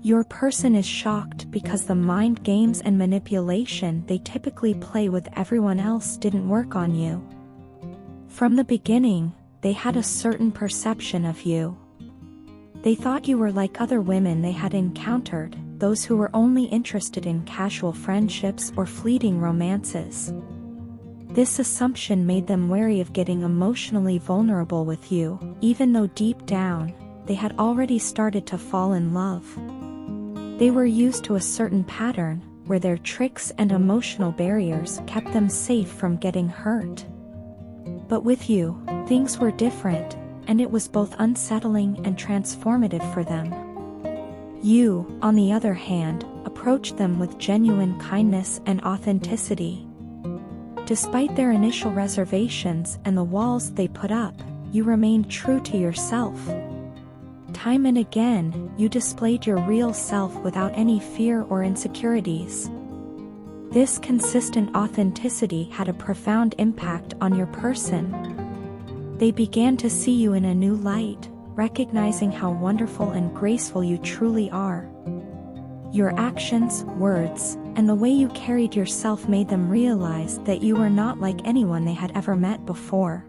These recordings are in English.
Your person is shocked because the mind games and manipulation they typically play with everyone else didn't work on you. From the beginning, they had a certain perception of you. They thought you were like other women they had encountered, those who were only interested in casual friendships or fleeting romances. This assumption made them wary of getting emotionally vulnerable with you, even though deep down, they had already started to fall in love. They were used to a certain pattern, where their tricks and emotional barriers kept them safe from getting hurt. But with you, things were different, and it was both unsettling and transformative for them. You, on the other hand, approached them with genuine kindness and authenticity. Despite their initial reservations and the walls they put up, you remained true to yourself. Time and again, you displayed your real self without any fear or insecurities. This consistent authenticity had a profound impact on your person. They began to see you in a new light, recognizing how wonderful and graceful you truly are. Your actions, words, and the way you carried yourself made them realize that you were not like anyone they had ever met before.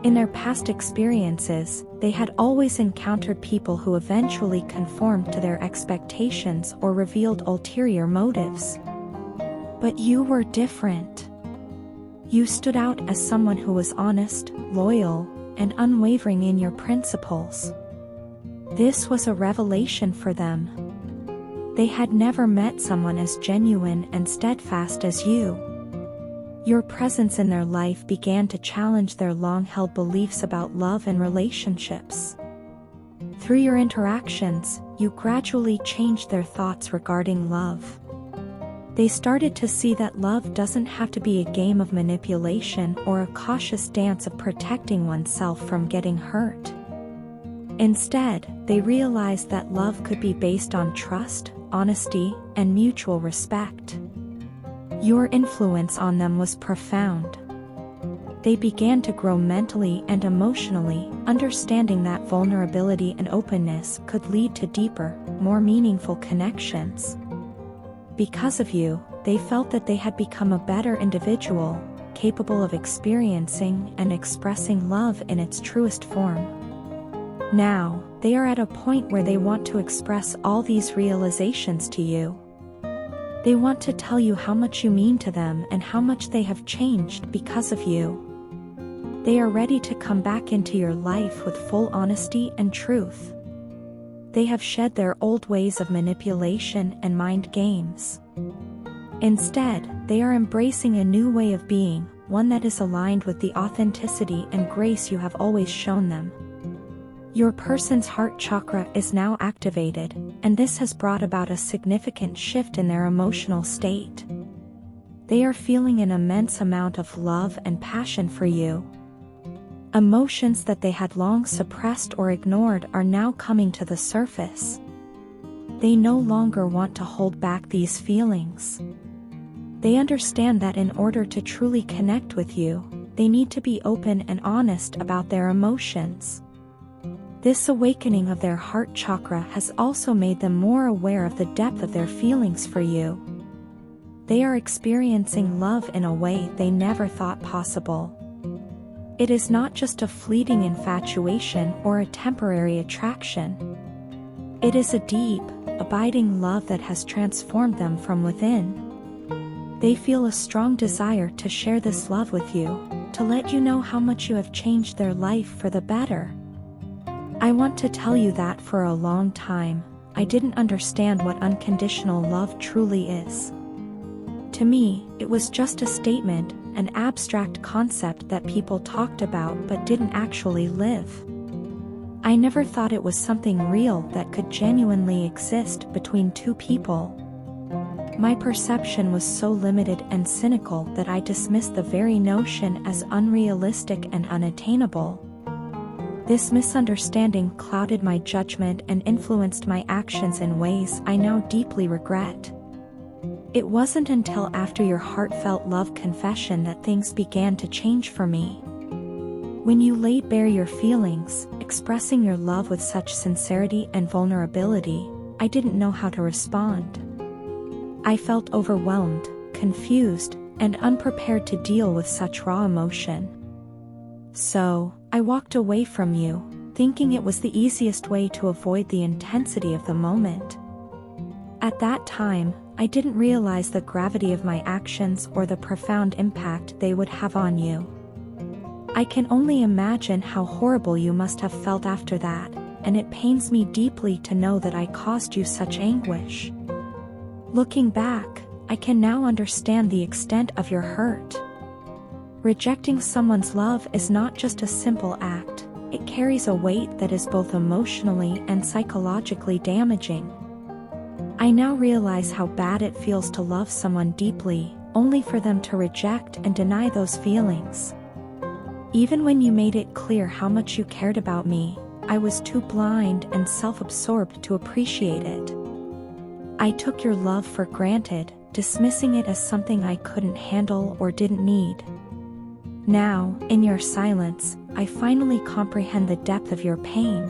In their past experiences, they had always encountered people who eventually conformed to their expectations or revealed ulterior motives. But you were different. You stood out as someone who was honest, loyal, and unwavering in your principles. This was a revelation for them. They had never met someone as genuine and steadfast as you. Your presence in their life began to challenge their long-held beliefs about love and relationships. Through your interactions, you gradually changed their thoughts regarding love. They started to see that love doesn't have to be a game of manipulation or a cautious dance of protecting oneself from getting hurt. Instead, they realized that love could be based on trust, honesty, and mutual respect. Your influence on them was profound. They began to grow mentally and emotionally, understanding that vulnerability and openness could lead to deeper, more meaningful connections. Because of you, they felt that they had become a better individual, capable of experiencing and expressing love in its truest form. Now, they are at a point where they want to express all these realizations to you. They want to tell you how much you mean to them and how much they have changed because of you. They are ready to come back into your life with full honesty and truth. They have shed their old ways of manipulation and mind games. Instead, they are embracing a new way of being, one that is aligned with the authenticity and grace you have always shown them. Your person's heart chakra is now activated, and this has brought about a significant shift in their emotional state. They are feeling an immense amount of love and passion for you. Emotions that they had long suppressed or ignored are now coming to the surface. They no longer want to hold back these feelings. They understand that in order to truly connect with you, they need to be open and honest about their emotions. This awakening of their heart chakra has also made them more aware of the depth of their feelings for you. They are experiencing love in a way they never thought possible. It is not just a fleeting infatuation or a temporary attraction. It is a deep, abiding love that has transformed them from within. They feel a strong desire to share this love with you, to let you know how much you have changed their life for the better. I want to tell you that for a long time, I didn't understand what unconditional love truly is. To me, it was just a statement, an abstract concept that people talked about but didn't actually live. I never thought it was something real that could genuinely exist between two people. My perception was so limited and cynical that I dismissed the very notion as unrealistic and unattainable. This misunderstanding clouded my judgment and influenced my actions in ways I now deeply regret. It wasn't until after your heartfelt love confession that things began to change for me. When you laid bare your feelings, expressing your love with such sincerity and vulnerability, I didn't know how to respond. I felt overwhelmed, confused, and unprepared to deal with such raw emotion. So, I walked away from you, thinking it was the easiest way to avoid the intensity of the moment. At that time, I didn't realize the gravity of my actions or the profound impact they would have on you. I can only imagine how horrible you must have felt after that, and it pains me deeply to know that I caused you such anguish. Looking back, I can now understand the extent of your hurt. Rejecting someone's love is not just a simple act, it carries a weight that is both emotionally and psychologically damaging. I now realize how bad it feels to love someone deeply, only for them to reject and deny those feelings. Even when you made it clear how much you cared about me, I was too blind and self-absorbed to appreciate it. I took your love for granted, dismissing it as something I couldn't handle or didn't need. Now, in your silence, I finally comprehend the depth of your pain.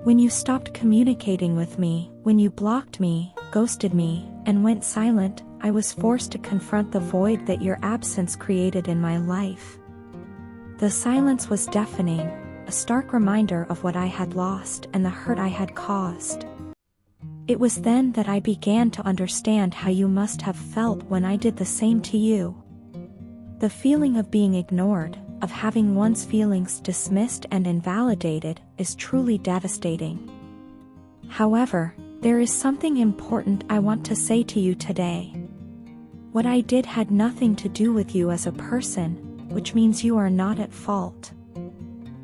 When you stopped communicating with me, when you blocked me, ghosted me, and went silent, I was forced to confront the void that your absence created in my life. The silence was deafening, a stark reminder of what I had lost and the hurt I had caused. It was then that I began to understand how you must have felt when I did the same to you. The feeling of being ignored, of having one's feelings dismissed and invalidated, is truly devastating. However, there is something important I want to say to you today. What I did had nothing to do with you as a person, which means you are not at fault.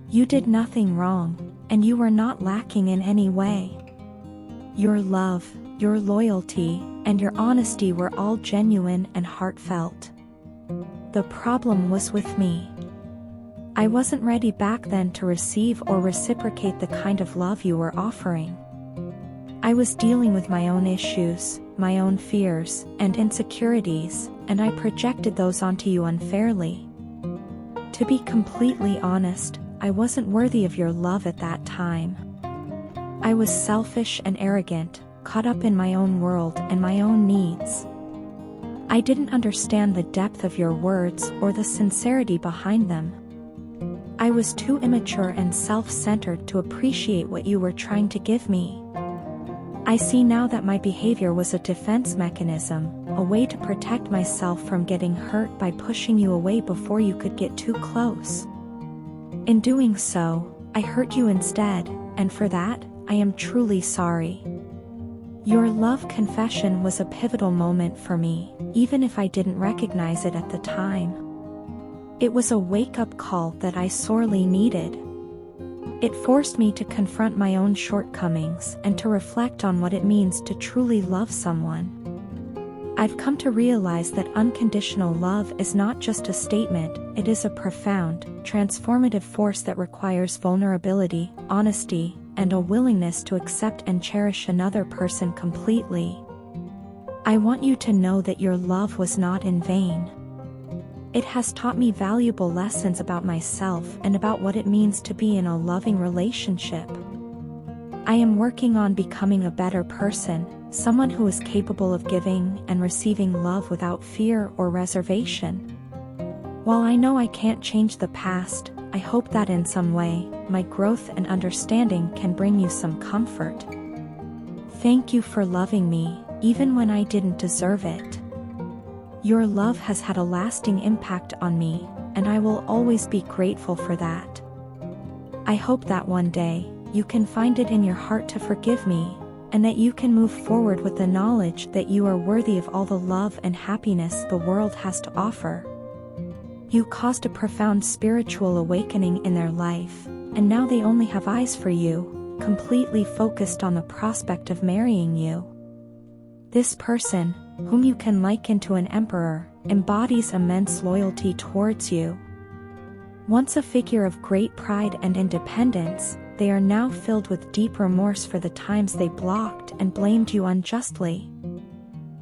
You did nothing wrong, and you were not lacking in any way. Your love, your loyalty, and your honesty were all genuine and heartfelt. The problem was with me. I wasn't ready back then to receive or reciprocate the kind of love you were offering. I was dealing with my own issues, my own fears, and insecurities, and I projected those onto you unfairly. To be completely honest, I wasn't worthy of your love at that time. I was selfish and arrogant, caught up in my own world and my own needs. I didn't understand the depth of your words or the sincerity behind them. I was too immature and self-centered to appreciate what you were trying to give me. I see now that my behavior was a defense mechanism, a way to protect myself from getting hurt by pushing you away before you could get too close. In doing so, I hurt you instead, and for that, I am truly sorry. Your love confession was a pivotal moment for me, even if I didn't recognize it at the time. It was a wake-up call that I sorely needed. It forced me to confront my own shortcomings and to reflect on what it means to truly love someone. I've come to realize that unconditional love is not just a statement, it is a profound, transformative force that requires vulnerability, honesty, and a willingness to accept and cherish another person completely. I want you to know that your love was not in vain. It has taught me valuable lessons about myself and about what it means to be in a loving relationship. I am working on becoming a better person, someone who is capable of giving and receiving love without fear or reservation. While I know I can't change the past, I hope that in some way, my growth and understanding can bring you some comfort. Thank you for loving me, even when I didn't deserve it. Your love has had a lasting impact on me, and I will always be grateful for that. I hope that one day, you can find it in your heart to forgive me, and that you can move forward with the knowledge that you are worthy of all the love and happiness the world has to offer. You caused a profound spiritual awakening in their life, and now they only have eyes for you, completely focused on the prospect of marrying you. This person, whom you can liken to an emperor, embodies immense loyalty towards you. Once a figure of great pride and independence, they are now filled with deep remorse for the times they blocked and blamed you unjustly.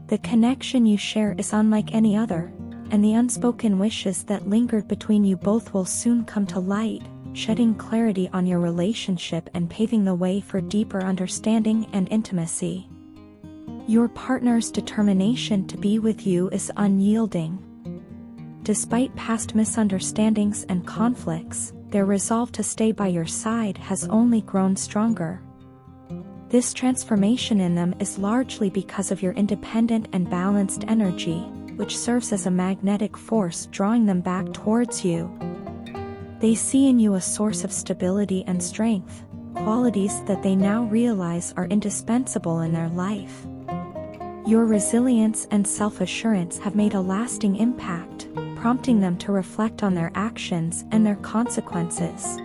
The connection you share is unlike any other, and the unspoken wishes that lingered between you both will soon come to light, shedding clarity on your relationship and paving the way for deeper understanding and intimacy. Your partner's determination to be with you is unyielding. Despite past misunderstandings and conflicts, their resolve to stay by your side has only grown stronger. This transformation in them is largely because of your independent and balanced energy, which serves as a magnetic force drawing them back towards you. They see in you a source of stability and strength, qualities that they now realize are indispensable in their life. Your resilience and self-assurance have made a lasting impact, prompting them to reflect on their actions and their consequences.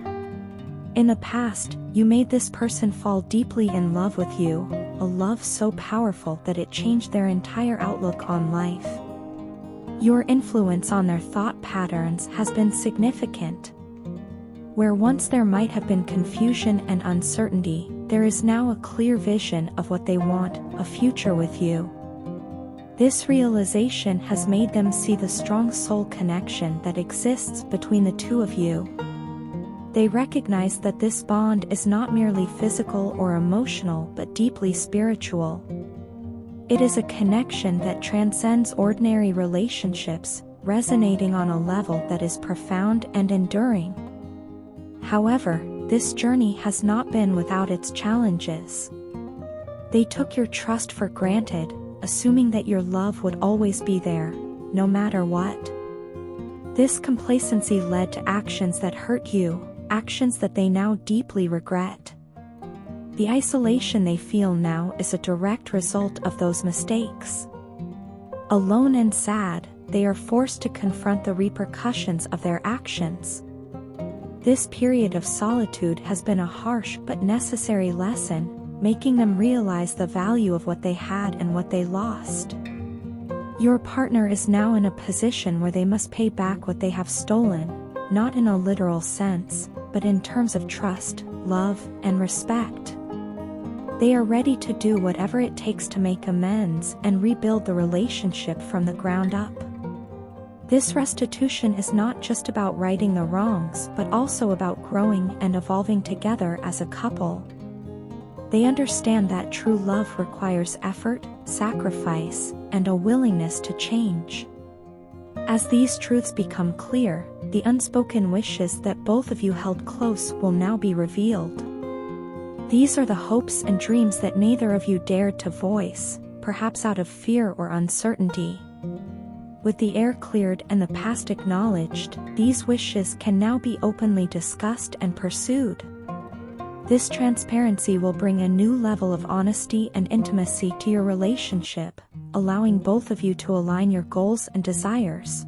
In the past, you made this person fall deeply in love with you, a love so powerful that it changed their entire outlook on life. Your influence on their thought patterns has been significant. Where once there might have been confusion and uncertainty, there is now a clear vision of what they want, a future with you. This realization has made them see the strong soul connection that exists between the two of you. They recognize that this bond is not merely physical or emotional but deeply spiritual. It is a connection that transcends ordinary relationships, resonating on a level that is profound and enduring. However, this journey has not been without its challenges. They took your trust for granted, assuming that your love would always be there, no matter what. This complacency led to actions that hurt you, actions that they now deeply regret. The isolation they feel now is a direct result of those mistakes. Alone and sad, they are forced to confront the repercussions of their actions. This period of solitude has been a harsh but necessary lesson, making them realize the value of what they had and what they lost. Your partner is now in a position where they must pay back what they have stolen, not in a literal sense, but in terms of trust, love, and respect. They are ready to do whatever it takes to make amends and rebuild the relationship from the ground up. This restitution is not just about righting the wrongs but also about growing and evolving together as a couple. They understand that true love requires effort, sacrifice, and a willingness to change. As these truths become clear, the unspoken wishes that both of you held close will now be revealed. These are the hopes and dreams that neither of you dared to voice, perhaps out of fear or uncertainty. With the air cleared and the past acknowledged, these wishes can now be openly discussed and pursued. This transparency will bring a new level of honesty and intimacy to your relationship, allowing both of you to align your goals and desires.